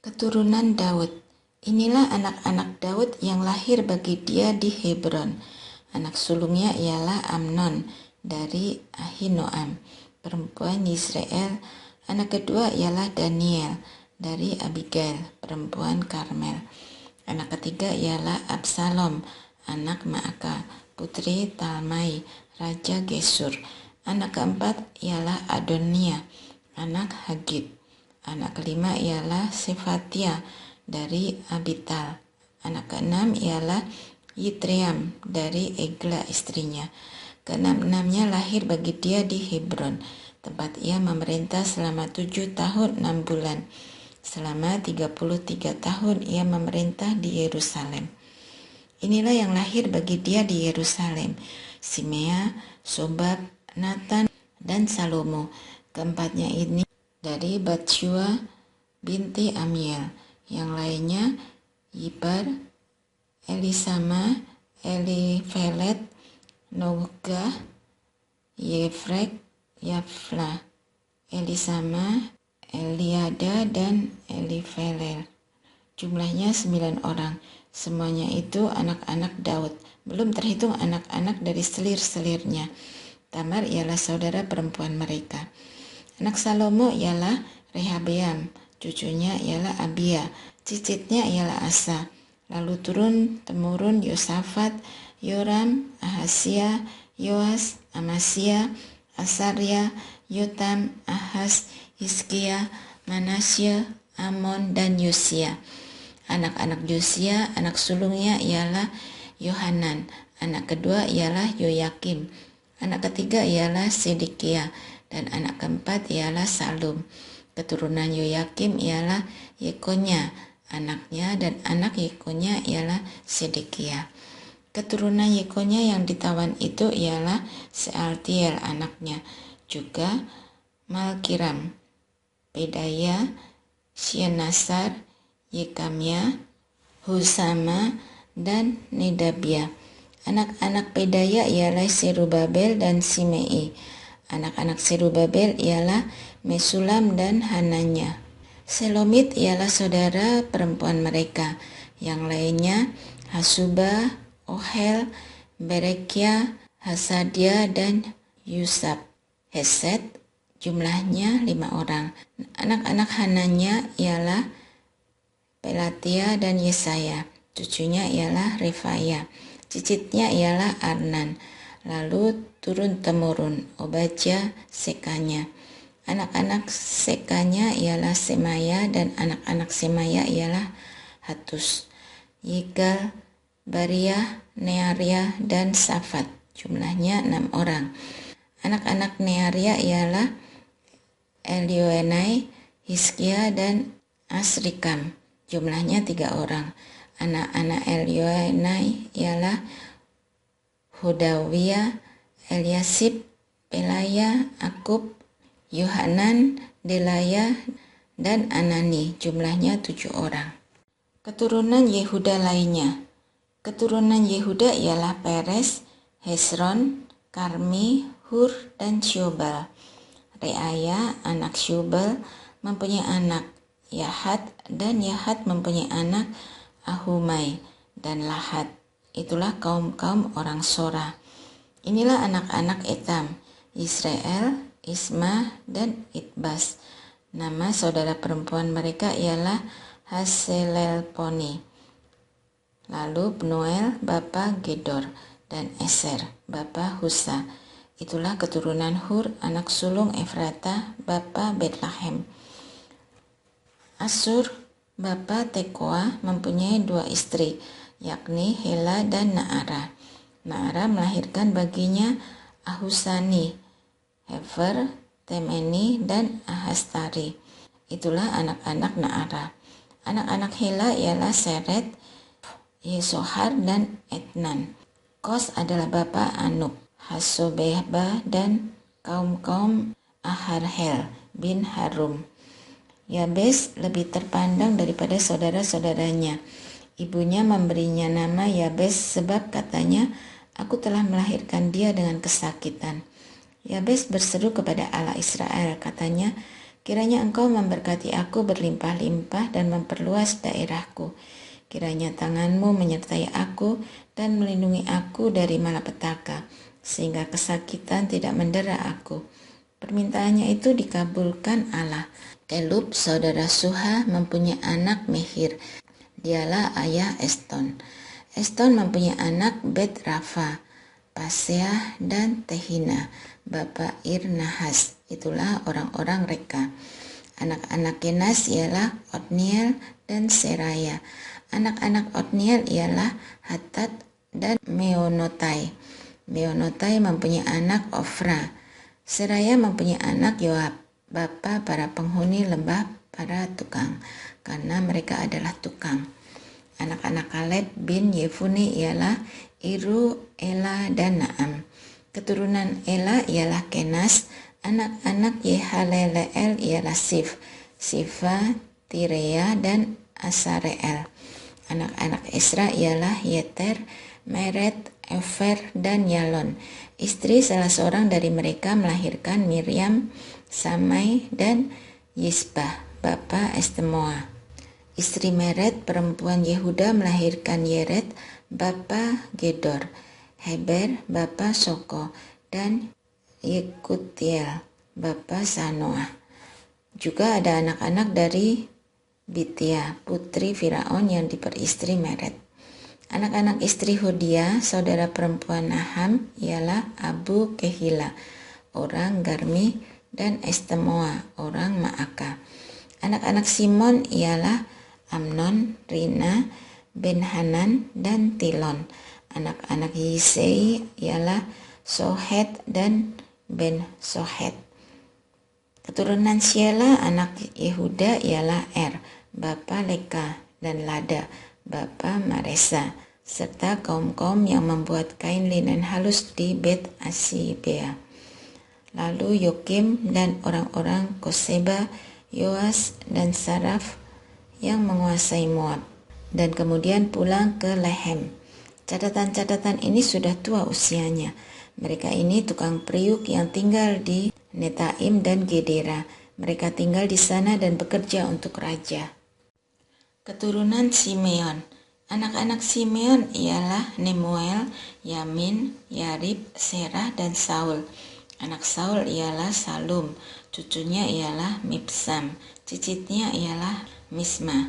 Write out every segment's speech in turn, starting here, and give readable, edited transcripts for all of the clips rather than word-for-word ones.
Keturunan Daud. Inilah anak-anak Daud yang lahir bagi dia di Hebron. Anak sulungnya ialah Amnon dari Ahinoam, perempuan Yisrael. Anak kedua ialah Daniel dari Abigail, perempuan Karmel. Anak ketiga ialah Absalom, anak Maaka, putri Talmai, raja Gesur. Anak keempat ialah Adonia, anak Hagit. Anak kelima ialah Sefatia dari Abital. Anak keenam ialah Yitream dari Egla istrinya. Keenam-enamnya lahir bagi dia di Hebron, tempat ia memerintah selama 7 tahun 6 bulan. Selama 33 tahun ia memerintah di Yerusalem. Inilah yang lahir bagi dia di Yerusalem: Simea, Sobab, Nathan, dan Salomo. Keempatnya ini dari Batshua binti Amiel. Yang lainnya Yibar, Elisama, Elifelet, Nogah, Yefrek, Yafla, Elisama, Eliada, dan Elifelet. Jumlahnya 9 orang. Semuanya itu anak-anak Daud, belum terhitung anak-anak dari selir-selirnya. Tamar ialah saudara perempuan mereka. Anak Salomo ialah Rehabeam, cucunya ialah Abia, cicitnya ialah Asa. Lalu turun-temurun Yosafat, Yoram, Ahasia, Yoas, Amasya, Asaria, Yotam, Ahaz, Hizkia, Manasya, Amon, dan Yosia. Anak-anak Yosia, anak sulungnya ialah Yohanan. Anak kedua ialah Yoyakim. Anak ketiga ialah Sedekia. Dan anak keempat ialah Salum. Keturunan Yoyakim ialah Yekonya, anaknya, dan anak Yekonya ialah Sedekia. Keturunan Yekonya yang ditawan itu ialah Sealtiel anaknya, juga Malkiram, Pedaya, Syenasar, Yekamya, Husama, dan Nedabia. Anak-anak Pedaya ialah Serubabel dan Simei. Anak-anak Serubabel ialah Mesulam dan Hananya. Selomit ialah saudara perempuan mereka. Yang lainnya Hasuba, Ohel, Berekia, Hasadia, dan Yusab. Hesed, jumlahnya 5 orang. Anak-anak Hananya ialah Pelatia dan Yesaya. Cucunya ialah Refaya. Cicitnya ialah Arnan. Lalu turun-temurun Obadya, Sekanya. Anak-anak Sekanya ialah Semaya, dan anak-anak Semaya ialah Hatus, Yigal, Bariah, Nearia, dan Safat. Jumlahnya 6 orang. Anak-anak Nearia ialah Elioenai, Hizkia, dan Asrikam. Jumlahnya 3 orang. Anak-anak Elioenai ialah Hodawia, Eliasib, Pelaya, Akub, Yohanan, Delaya, dan Anani. Jumlahnya 7 orang. Keturunan Yehuda lainnya. Keturunan Yehuda ialah Peres, Hesron, Karmi, Hur, dan Syobal. Reaya, anak Syobal, mempunyai anak Yahat, dan Yahat mempunyai anak Ahumai dan Lahat. Itulah kaum-kaum orang Sora. Inilah anak-anak Etam, Israel, Isma, dan Itbas. Nama saudara perempuan mereka ialah Haselelponi. Lalu Pnuel bapa Gedor, dan Eser bapa Husa. Itulah keturunan Hur, anak sulung Efrata bapa Betlehem. Asur bapa Tekoa mempunyai 2 istri, yakni Hela dan Naara. Naara melahirkan baginya Ahusani, Hefer, Temeni, dan Ahastari. Itulah anak-anak Naara. Anak-anak Hela ialah Seret, Yesohar, dan Etnan. Kos adalah bapa Anub, Hasobehba, dan kaum-kaum Aharhel bin Harum. Yabes lebih terpandang daripada saudara-saudaranya. Ibunya memberinya nama Yabes sebab katanya, "Aku telah melahirkan dia dengan kesakitan." Yabes berseru kepada Allah Israel, katanya, Kiranya Engkau memberkati aku berlimpah-limpah dan memperluas daerahku. Kiranya tangan-Mu menyertai aku dan melindungi aku dari malapetaka, sehingga kesakitan tidak mendera aku. Permintaannya itu dikabulkan Allah. Elub, saudara Suha, mempunyai anak Mehir. Dialah ayah Eston. Eston mempunyai anak Bet Rafa, Paseah, dan Tehina, bapa Ir-Nahas. Itulah orang-orang Reka. Anak-anak Kenas ialah Otniel dan Seraya. Anak-anak Otniel ialah Hatat dan Meonotai. Meonotai mempunyai anak Ofra. Seraya mempunyai anak Yoab, bapa para penghuni lembah para tukang, karena mereka adalah tukang. Anak-anak Kaleb bin Yefune ialah Iru, Ela, dan Naam. Keturunan Ela ialah Kenas. Anak-anak Yehaleleel ialah Sif, Sifa, Tirea, dan Asareel. Anak-anak Esra ialah Yeter, Meret, Efer, dan Yalon. Istri salah seorang dari mereka melahirkan Miriam, Samai, dan Yisbah, bapa Estemoa. Istri Meret, perempuan Yehuda, melahirkan Yeret, bapa Gedor, Heber, bapa Soko, dan Yekutiel, bapa Sanoah. Juga ada anak-anak dari Bitia, putri Firaun yang diperistri Meret. Anak-anak istri Hodia, saudara perempuan Naham, ialah Abu Kehila, orang Garmi, dan Estemoa, orang Maaka. Anak-anak Simon ialah Amnon, Rina, Ben-Hanan, dan Tilon. Anak-anak Yisei ialah Sohet dan Ben-Sohet. Keturunan Syela anak Yehuda ialah bapa Leka, dan Lada, bapa Maresa, serta kaum-kaum yang membuat kain linen halus di Bet Asibea. Lalu Yokim dan orang-orang Koseba, Yoas, dan Saraf yang menguasai Moab, dan kemudian pulang ke Lehem. Catatan-catatan ini sudah tua usianya. Mereka ini tukang periuk yang tinggal di Netaim dan Gedera. Mereka tinggal di sana dan bekerja untuk raja. Keturunan Simeon. Anak-anak Simeon ialah Nemuel, Yamin, Yarib, Serah, dan Saul. Anak Saul ialah Salum, cucunya ialah Mibsam, cicitnya ialah Misma.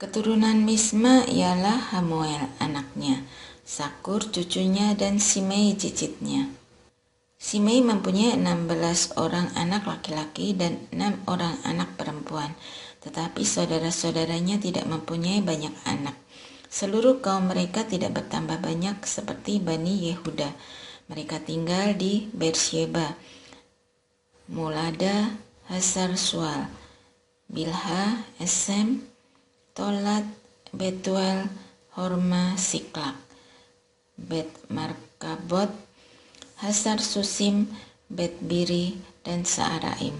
Keturunan Misma ialah Hamuel, anaknya, Sakur, cucunya, dan Simei, cicitnya. Simei mempunyai 16 orang anak laki-laki dan 6 orang anak perempuan, tetapi saudara-saudaranya tidak mempunyai banyak anak. Seluruh kaum mereka tidak bertambah banyak seperti Bani Yehuda. Mereka tinggal di Beersheba, Molada, Hasar Sual, Bilha, Esem, Tolat, Betuel, Horma, Siklak, Bet Markabot, Hasar Susim, Bet Biri, dan Saaraim.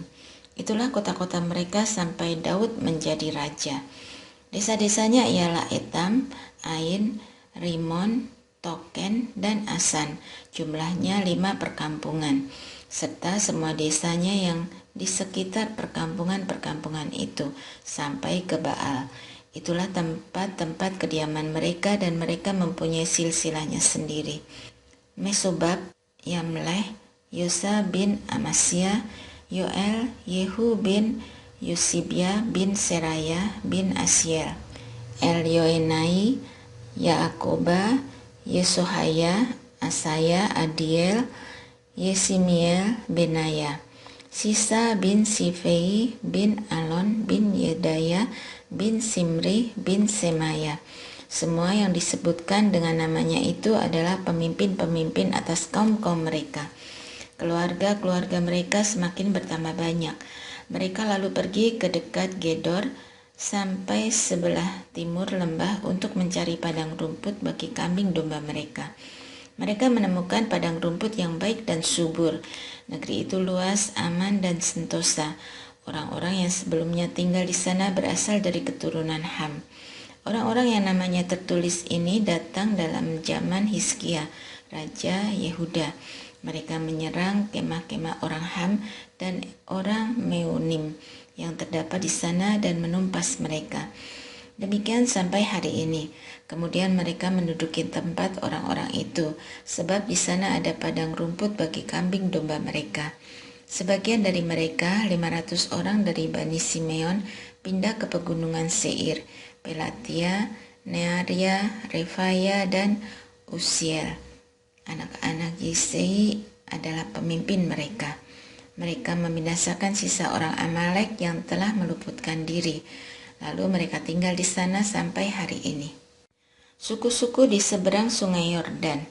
Itulah kota-kota mereka sampai Daud menjadi raja. Desa-desanya ialah Etam, Ain, Rimon, Token, dan Asan. Jumlahnya 5 perkampungan, serta semua desanya yang di sekitar perkampungan-perkampungan itu sampai ke Baal. Itulah tempat-tempat kediaman mereka, dan mereka mempunyai silsilahnya sendiri. Mesobab, Yamleh, Yosa bin Amasya, Yoel, Yehu bin Yosibia bin Seraya bin Asiel, Elyoenai, Yaakoba, Yesohaya, Asaya, Adiel, Yesimiel, Benaya, Sisa bin Sifei bin Alon bin Yedaya bin Simri bin Semaya. Semua yang disebutkan dengan namanya itu adalah pemimpin-pemimpin atas kaum-kaum mereka. Keluarga-keluarga mereka semakin bertambah banyak. Mereka lalu pergi ke dekat Gedor sampai sebelah timur lembah untuk mencari padang rumput bagi kambing domba mereka. Mereka menemukan padang rumput yang baik dan subur. Negeri itu luas, aman, dan sentosa. Orang-orang yang sebelumnya tinggal di sana berasal dari keturunan Ham. Orang-orang yang namanya tertulis ini datang dalam zaman Hizkia, Raja Yehuda. Mereka menyerang kemah-kemah orang Ham dan orang Meunim. yang terdapat di sana dan menumpas mereka. Demikian sampai hari ini. Kemudian mereka menduduki tempat orang-orang itu, sebab di sana ada padang rumput bagi kambing domba mereka. Sebagian dari mereka, 500 orang dari Bani Simeon, pindah ke pegunungan Seir, Pelatia, Nearia, Refaya, dan Uziel. Anak-anak Yisei adalah pemimpin mereka. Mereka membinasakan sisa orang Amalek yang telah meluputkan diri. Lalu mereka tinggal di sana sampai hari ini. Suku-suku di seberang sungai Yordan.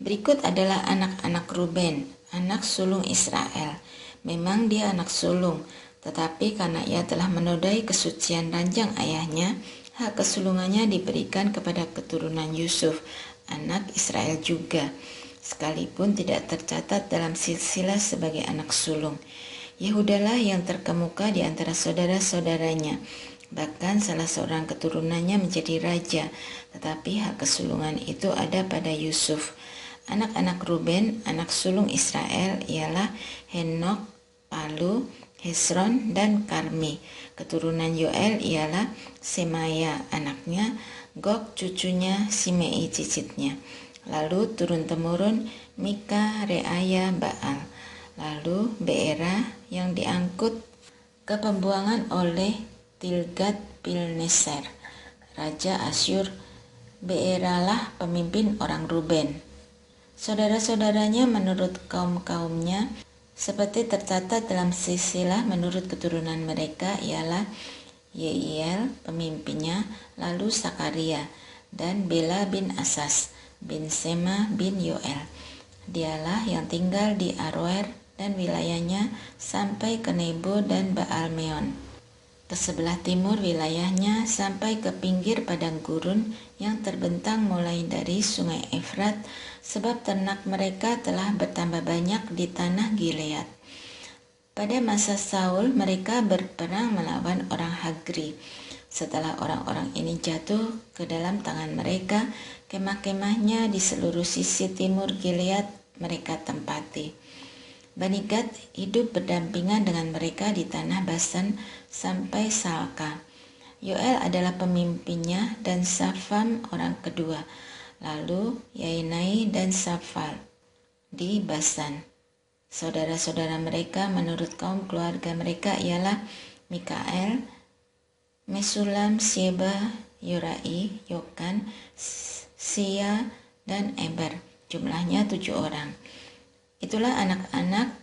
Berikut adalah anak-anak Ruben, anak sulung Israel. Memang dia anak sulung, tetapi karena ia telah menodai kesucian ranjang ayahnya, hak kesulungannya diberikan kepada keturunan Yusuf, anak Israel juga, sekalipun tidak tercatat dalam silsilah sebagai anak sulung. Yehudalah yang terkemuka di antara saudara-saudaranya. Bahkan salah seorang keturunannya menjadi raja, tetapi hak kesulungan itu ada pada Yusuf. Anak-anak Ruben, anak sulung Israel, ialah Henok, Palu, Hesron, dan Karmi. Keturunan Yoel ialah Semaya, anaknya, Gog, cucunya, Simei, cicitnya. Lalu turun-temurun Mika, Reaya, Baal. Lalu Beera yang diangkut ke pembuangan oleh Tilgat-Pilneser, Raja Asyur. Beeralah pemimpin orang Ruben. Saudara-saudaranya menurut kaum-kaumnya, seperti tercatat dalam silsilah menurut keturunan mereka, ialah Yeiel pemimpinnya, lalu Sakaria, dan Bela bin Asas, bin Sema bin Yoel. Dialah yang tinggal di Aroer dan wilayahnya sampai ke Nebo dan Baal-Meon. Ke sebelah timur wilayahnya sampai ke pinggir padang gurun yang terbentang mulai dari sungai Efrat, sebab ternak mereka telah bertambah banyak di tanah Gilead. Pada masa Saul mereka berperang melawan orang Hagri. Setelah orang-orang ini jatuh ke dalam tangan mereka, kemah-kemahnya di seluruh sisi timur Gilead mereka tempati. Bani Gad hidup berdampingan dengan mereka di tanah Basan sampai Salka. Yoel adalah pemimpinnya dan Safam orang kedua. Lalu Yainai dan Safal di Basan. Saudara-saudara mereka menurut kaum keluarga mereka ialah Mikael, Mesulam, Sheba, Yorai, Yokan, Sia, dan Eber. Jumlahnya 7 orang. Itulah anak-anak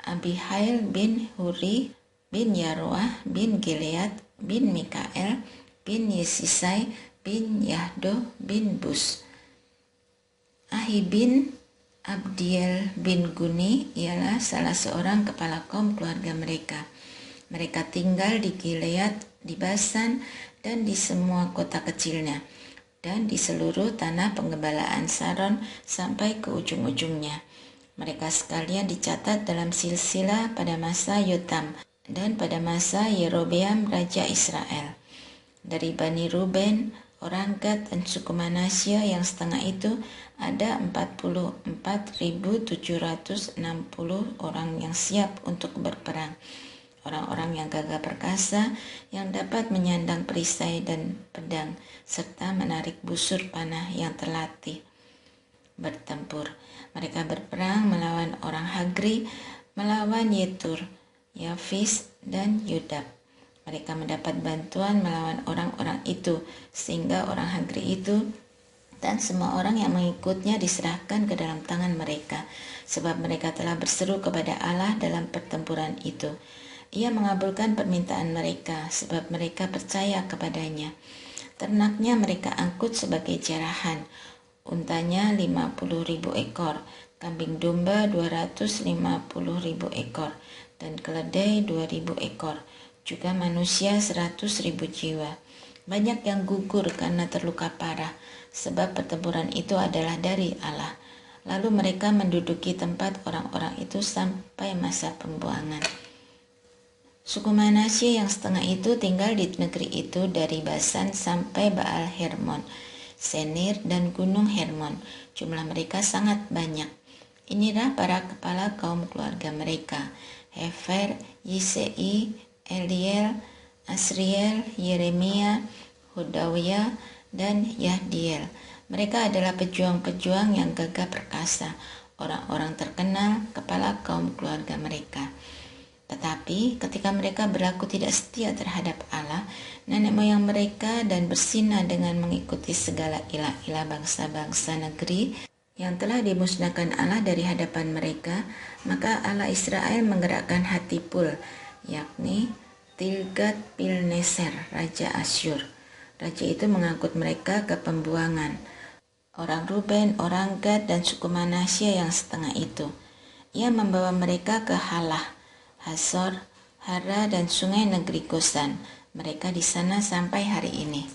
Abihail bin Huri bin Yaroah bin Gilead bin Mikael bin Yesisai bin Yahdo bin Bus. Ahi bin Abdiel bin Guni ialah salah seorang kepala kaum keluarga mereka. Mereka tinggal di Gilead, di Basan, dan di semua kota kecilnya, dan di seluruh tanah penggembalaan Saron sampai ke ujung-ujungnya. Mereka sekalian dicatat dalam silsilah pada masa Yotam dan pada masa Yerobeam Raja Israel. Dari Bani Ruben, orang Gad dan suku Manasya yang setengah itu ada 44.760 orang yang siap untuk berperang. Orang-orang yang gagah perkasa yang dapat menyandang perisai dan pedang serta menarik busur panah yang terlatih bertempur. Mereka berperang melawan orang Hagri, melawan Yetur, Yafis, dan Yudab. Mereka mendapat bantuan melawan orang-orang itu, sehingga orang Hagri itu dan semua orang yang mengikutnya diserahkan ke dalam tangan mereka, sebab mereka telah berseru kepada Allah dalam pertempuran itu. Ia mengabulkan permintaan mereka, sebab mereka percaya kepadanya. Ternaknya mereka angkut sebagai jarahan, untanya 50.000 ekor, kambing domba 250.000 ekor, dan keledai 2.000 ekor, juga manusia 100.000 jiwa. Banyak yang gugur karena terluka parah, sebab pertempuran itu adalah dari Allah. Lalu mereka menduduki tempat orang-orang itu sampai masa pembuangan. Suku Manasye yang setengah itu tinggal di negeri itu dari Basan sampai Baal Hermon, Senir, dan Gunung Hermon. Jumlah mereka sangat banyak. Inilah para kepala kaum keluarga mereka: Hefer, Yisei, Eliel, Asriel, Yeremia, Hodawia, dan Yahdiel. Mereka adalah pejuang-pejuang yang gagah perkasa, orang-orang terkenal, kepala kaum keluarga mereka. Tetapi ketika mereka berlaku tidak setia terhadap Allah, nenek moyang mereka, dan bersinah dengan mengikuti segala ilah-ilah bangsa-bangsa negeri yang telah dimusnahkan Allah dari hadapan mereka, maka Allah Israel menggerakkan hati Pul, yakni Tilgat-Pilneser, Raja Asyur. Raja itu mengangkut mereka ke pembuangan. Orang Ruben, orang Gad, dan suku Manasya yang setengah itu. Ia membawa mereka ke Halah, Hasor, Hara, dan sungai negeri Gosan. Mereka di sana sampai hari ini.